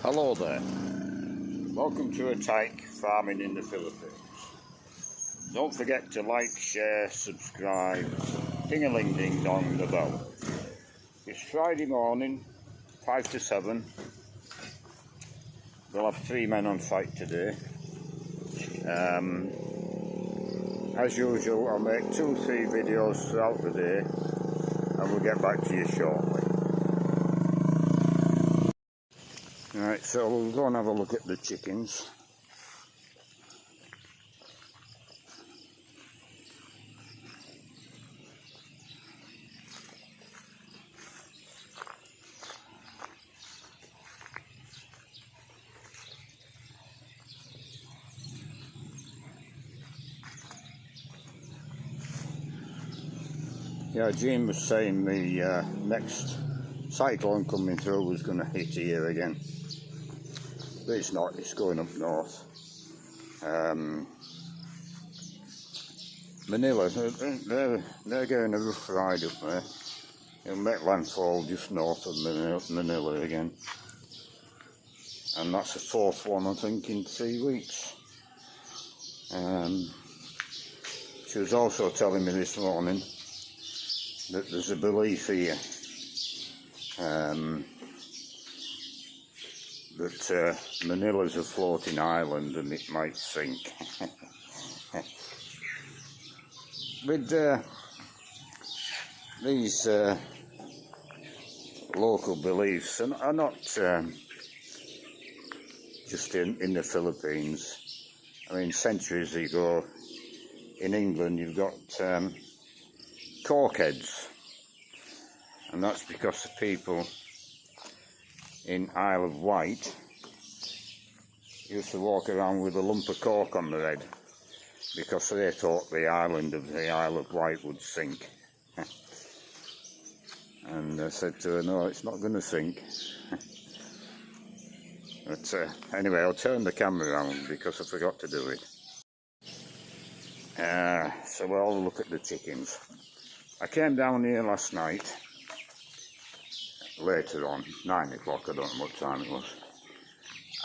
Hello there, welcome to a tyke farming in the Philippines. Don't forget to like, share, subscribe, ding-a-ling-ding-dong the bell. It's Friday morning, 5 to 7. We'll have 3 men on site today. As usual, I'll make 2-3 videos throughout the day and we'll get back to you shortly. Right, so we'll go and have a look at the chickens. Yeah, Gene was saying the next cyclone coming through was going to hit here again. But it's not, it's going up north. Manila, they're getting a rough ride up there. It'll make landfall just north of Manila again. And that's the 4th one, I think, in 3 weeks. She was also telling me this morning that there's a belief here that Manila's a floating island and it might sink. With these local beliefs are not just in the Philippines. I mean, centuries ago in England you've got corkheads, and that's because the people in Isle of Wight used to walk around with a lump of cork on their head because they thought the island of the Isle of Wight would sink. And I said to her, no, it's not going to sink. But anyway, I'll turn the camera around because I forgot to do it. So we'll have a look at the chickens. I came down here last night, later on, 9 o'clock, I don't know what time it was,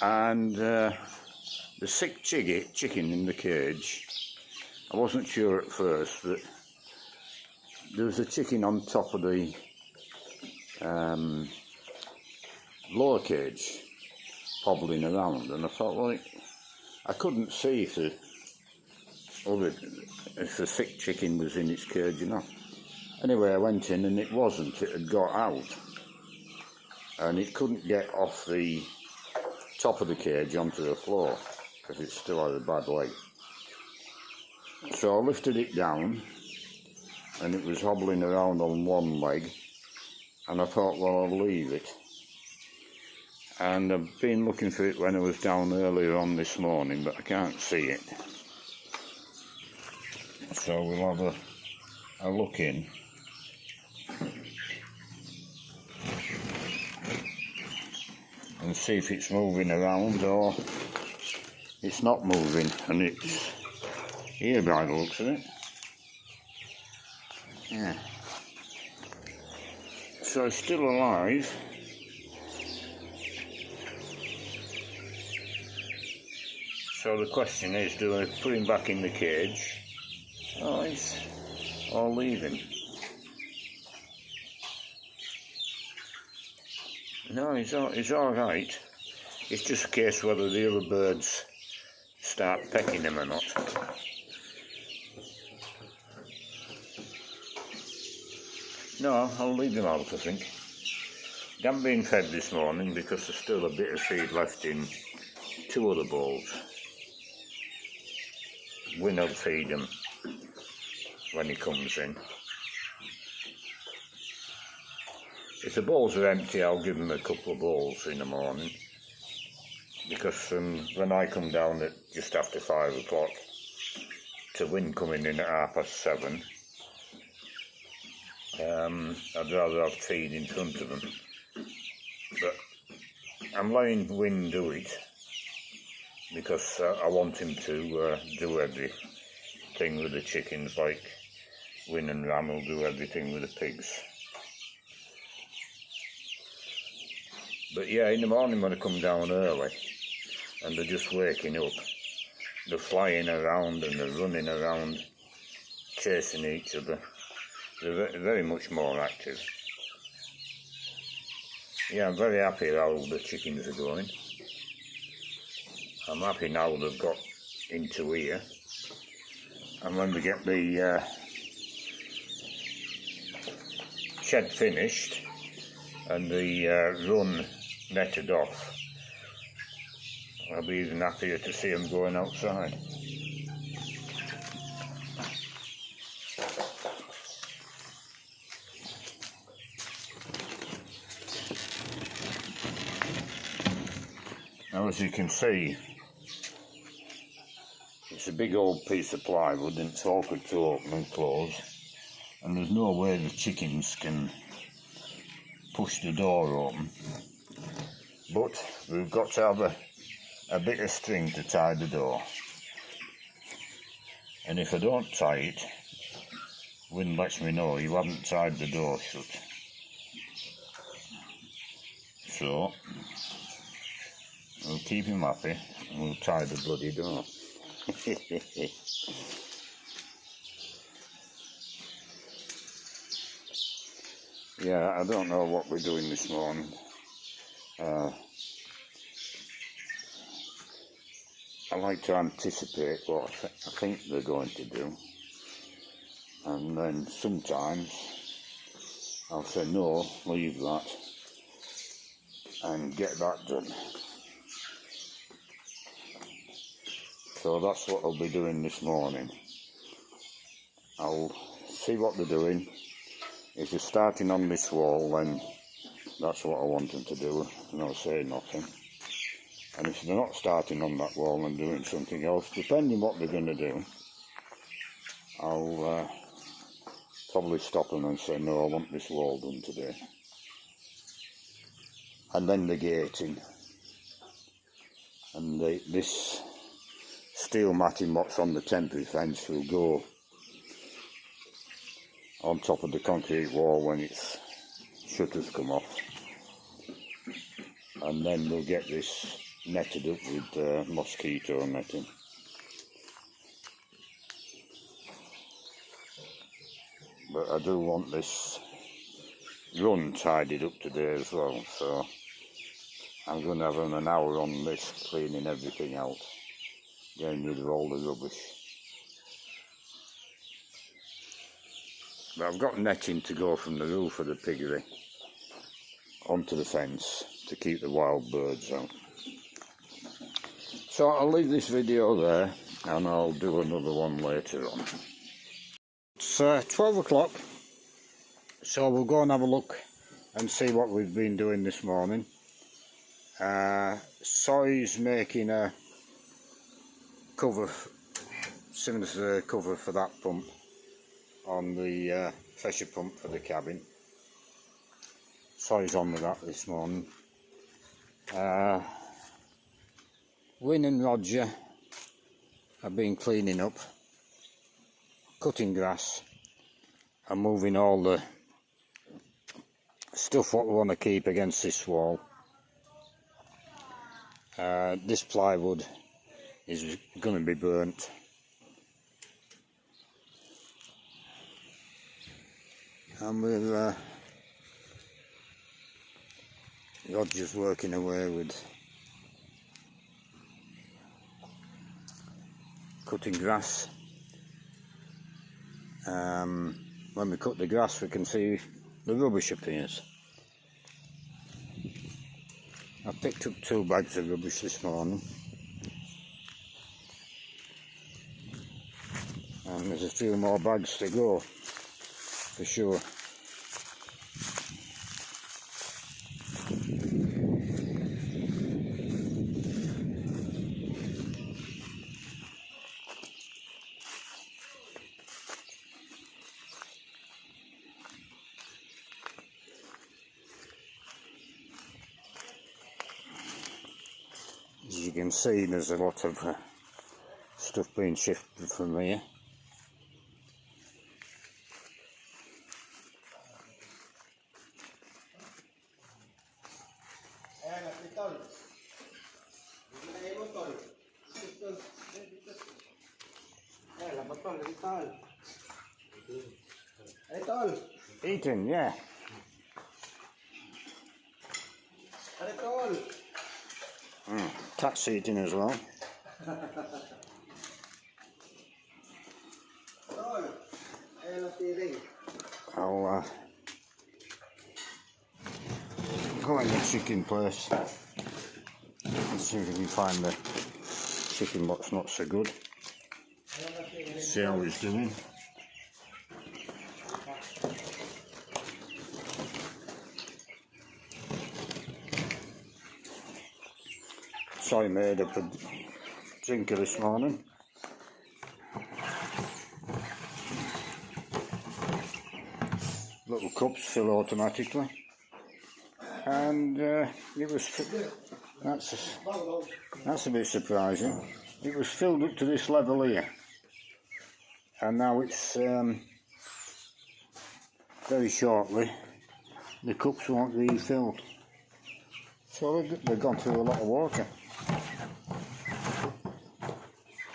and the sick chicken in the cage, I wasn't sure at first, but there was a chicken on top of the lower cage, hobbling around, and I thought, well, I couldn't see if the sick chicken was in its cage or not. Anyway, I went in and it wasn't, it had got out. And it couldn't get off the top of the cage onto the floor because it still had a bad leg. So I lifted it down and it was hobbling around on one leg, and I thought, well, I'll leave it. And I've been looking for it when I was down earlier on this morning, but I can't see it. So we'll have a look in. And see if it's moving around or it's not moving, and it's here by the looks of it. Yeah. So it's still alive. So the question is, do I put him back in the cage or leave him? No, he's all right. It's just a case whether the other birds start pecking him or not. No, I'll leave him out, I think. They haven't been fed this morning because there's still a bit of feed left in 2 other bowls. Win will feed him when he comes in. If the bowls are empty, I'll give them a couple of bowls in the morning, because when I come down at just after 5 o'clock, to Win coming in at 7:30, I'd rather have feed in front of them. But I'm letting Win do it because I want him to do everything with the chickens, like Win and Ram will do everything with the pigs. But yeah, in the morning when I come down early and they're just waking up, they're flying around and they're running around, chasing each other. They're very much more active. Yeah, I'm very happy how the chickens are going. I'm happy now they've got into here. And when we get the shed finished and the run netted off, I'll be even happier to see them going outside. Now, as you can see, it's a big old piece of plywood and it's awkward to open and close, and there's no way the chickens can push the door open, but we've got to have a bit of string to tie the door, and if I don't tie it, Wynne lets me know you haven't tied the door shut. So we'll keep him happy and we'll tie the bloody door. Yeah, I don't know what we're doing this morning. I like to anticipate what I think they're going to do, and then sometimes I'll say no, leave that and get that done. So that's what I'll be doing this morning. I'll see what they're doing. If they're starting on this wall, then that's what I want them to do, and I'll say nothing. And if they're not starting on that wall and doing something else, depending what they're going to do, I'll probably stop them and say, no, I want this wall done today. And then the gating. And this steel matting what's on the temporary fence will go on top of the concrete wall when its shutters come off. And then we'll get this netted up with mosquito netting. But I do want this run tidied up today as well, so I'm going to have an hour on this cleaning everything out, getting rid of all the rubbish. But I've got netting to go from the roof of the piggery onto the fence to keep the wild birds out. So I'll leave this video there and I'll do another one later on. It's 12 o'clock, so we'll go and have a look and see what we've been doing this morning. Soy's making a cover, similar to the cover for that pump on the pressure pump for the cabin. Soy's on with that this morning. Wynne and Roger have been cleaning up, cutting grass and moving all the stuff what we want to keep against this wall. This plywood is going to be burnt. And we're Roger's working away with cutting grass. When we cut the grass we can see the rubbish appears. I picked up 2 bags of rubbish this morning, and there's a few more bags to go for sure. As you can see, there's a lot of stuff being shifted from here. Eating, yeah. Cat's eating as well. I'll go in the chicken place and see if we can find the chicken box not so good. See how it's doing. So I made up a drinker this morning. Little cups fill automatically, and it was that's a bit surprising. It was filled up to this level here, and now it's very shortly the cups won't be filled. So they've gone through a lot of water.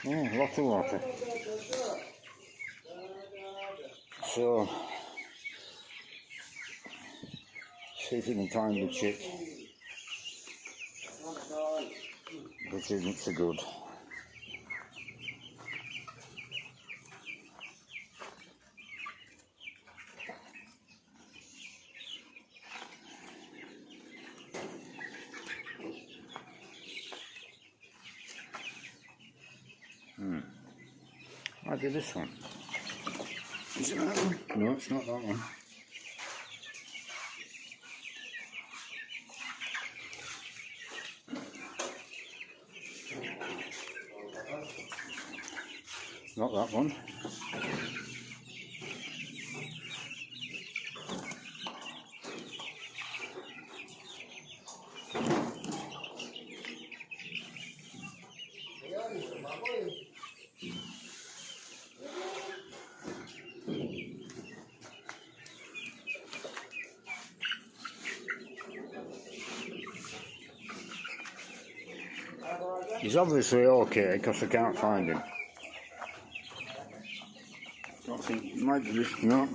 Yeah, lots of water. So see if we can find the chick, which isn't so good. Might be this one. Is it that one? No, it's not that one. Not that one. He's obviously okay because I can't find him. I don't think it might be this. No.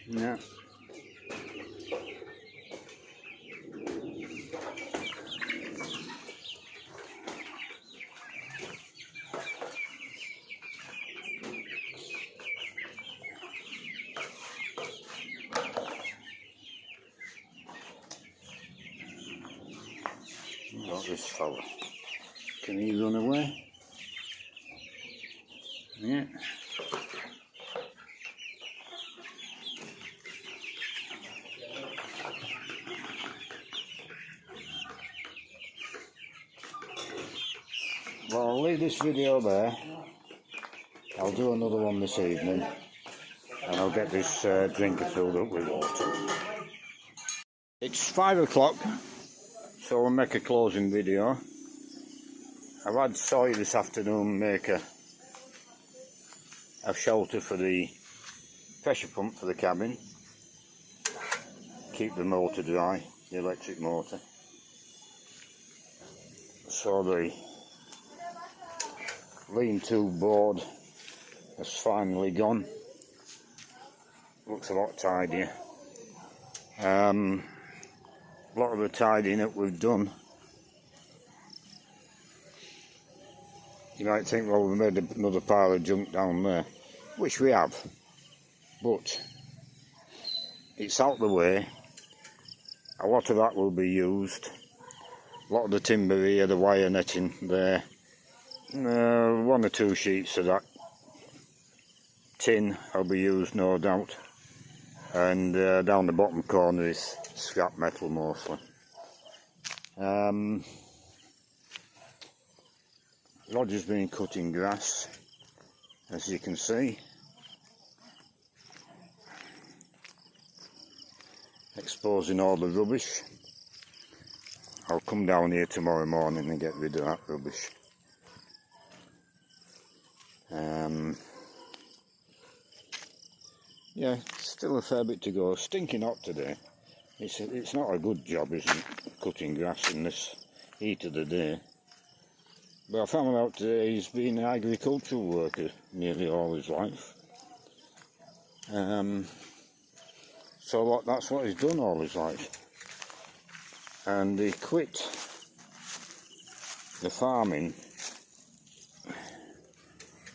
Yeah. Not this fella. Can he run away? Yeah. Well, I'll leave this video there. I'll do another one this evening, and I'll get this drinker filled up with water. It's 5 o'clock, so I'll make a closing video. I've had Soy this afternoon make a shelter for the pressure pump for the cabin. Keep the motor dry, the electric motor. So the lean-to board has finally gone. Looks a lot tidier. A lot of the tidying up we've done. You might think, well, we made another pile of junk down there, which we have, but it's out the way. A lot of that will be used. A lot of the timber here, the wire netting there, 1 or 2 sheets of that tin will be used, no doubt. And down the bottom corner is scrap metal mostly. Roger's been cutting grass, as you can see. Exposing all the rubbish. I'll come down here tomorrow morning and get rid of that rubbish. Yeah, still a fair bit to go. Stinking hot today. It's not a good job, isn't it? Cutting grass in this heat of the day. But I found out today he's been an agricultural worker nearly all his life. So that's what he's done all his life. And he quit the farming.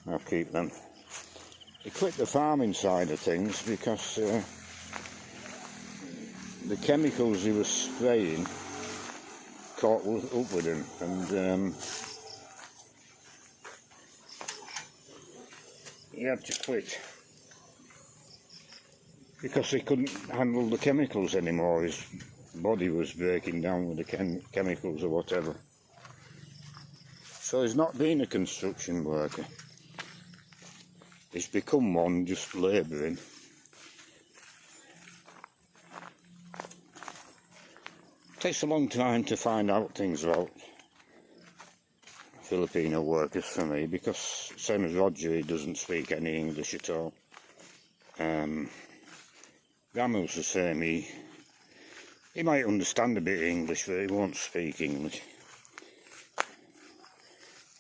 I'll keep them. He quit the farming side of things because the chemicals he was spraying caught up with him, and he had to quit because he couldn't handle the chemicals anymore. His body was breaking down with the chemicals or whatever. So he's not been a construction worker. He's become one just labouring. It takes a long time to find out things about Filipino workers for me, because same as Roger, he doesn't speak any English at all. Ramu's the same, he might understand a bit of English, but he won't speak English.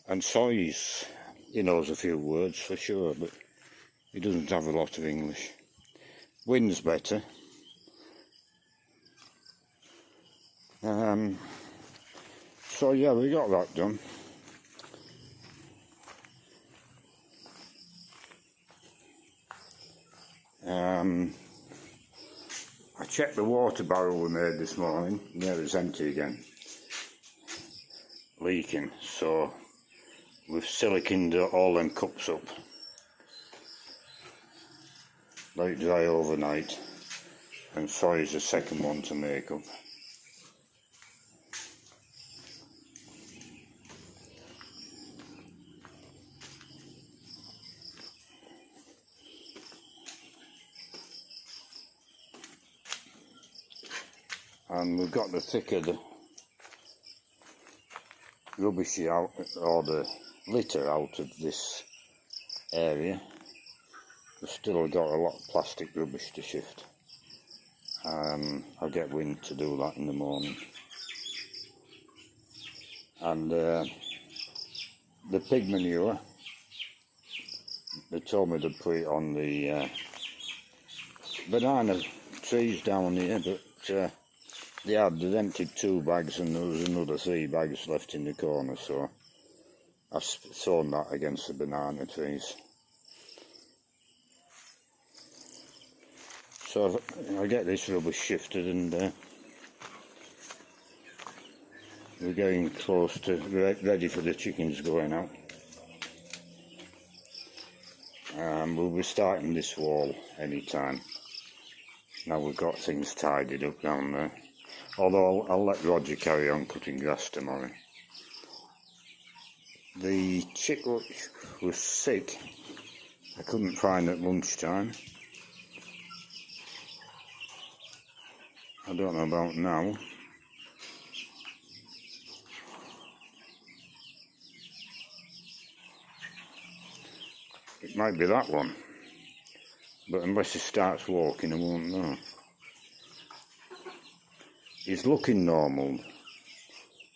And Soy's, he knows a few words for sure, but he doesn't have a lot of English. Wynn's better. So yeah, we got that done. I checked the water barrel we made this morning. Yeah, it's empty again. Leaking, so we've siliconed all them cups up. Let it dry overnight, and Soy's the second one to make up. And we've got the thicker the rubbish out, or the litter out of this area. We've still got a lot of plastic rubbish to shift. I'll get Wynn to do that in the morning. And the pig manure, they told me to put it on the banana trees down here, but they'd emptied 2 bags and there was another 3 bags left in the corner, so I've sown that against the banana trees. So I'll get this rubbish shifted, and we're getting close to ready for the chickens going out. We'll be starting this wall anytime. Now we've got things tidied up down there. Although I'll let Roger carry on cutting grass tomorrow. The chick was sick. I couldn't find at lunchtime. I don't know about now. It might be that one, but unless he starts walking I won't know. He's looking normal.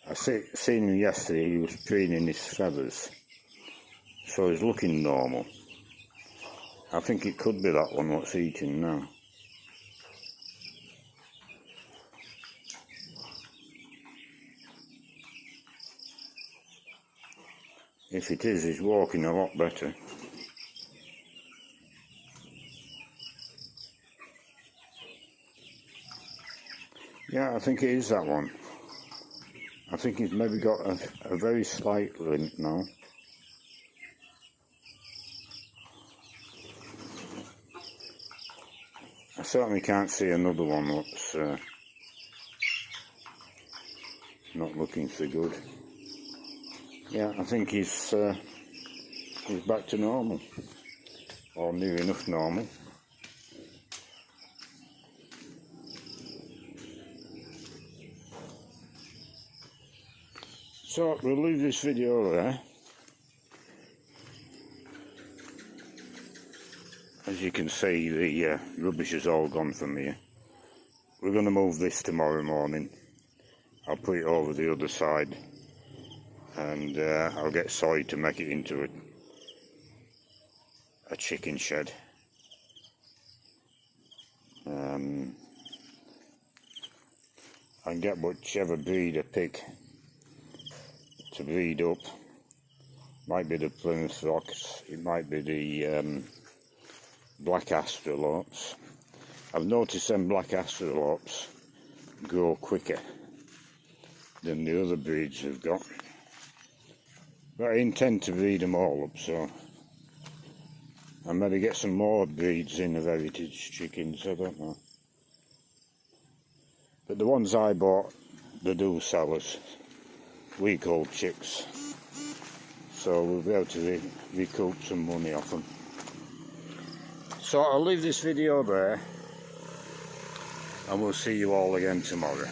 I seen him yesterday, he was preening his feathers, so he's looking normal. I think it could be that one what's eating now. If it is, he's walking a lot better. Yeah, I think it is that one. I think he's maybe got a very slight limp now. I certainly can't see another one that's not looking so good. Yeah, I think he's back to normal, or near enough normal. So we'll leave this video there. As you can see, the rubbish is all gone from here. We're going to move this tomorrow morning. I'll put it over the other side and I'll get soy to make it into a chicken shed. I can get whichever breed I pick to breed up. Might be the Plymouth Rocks, it might be the black Australorps. I've noticed them black Australorps grow quicker than the other breeds have got. But I intend to breed them all up, so I maybe get some more breeds in of heritage chickens, I don't know. But the ones I bought, they do sell us week-old chicks, so we'll be able to recoup some money off them. So I'll leave this video there, and we'll see you all again tomorrow.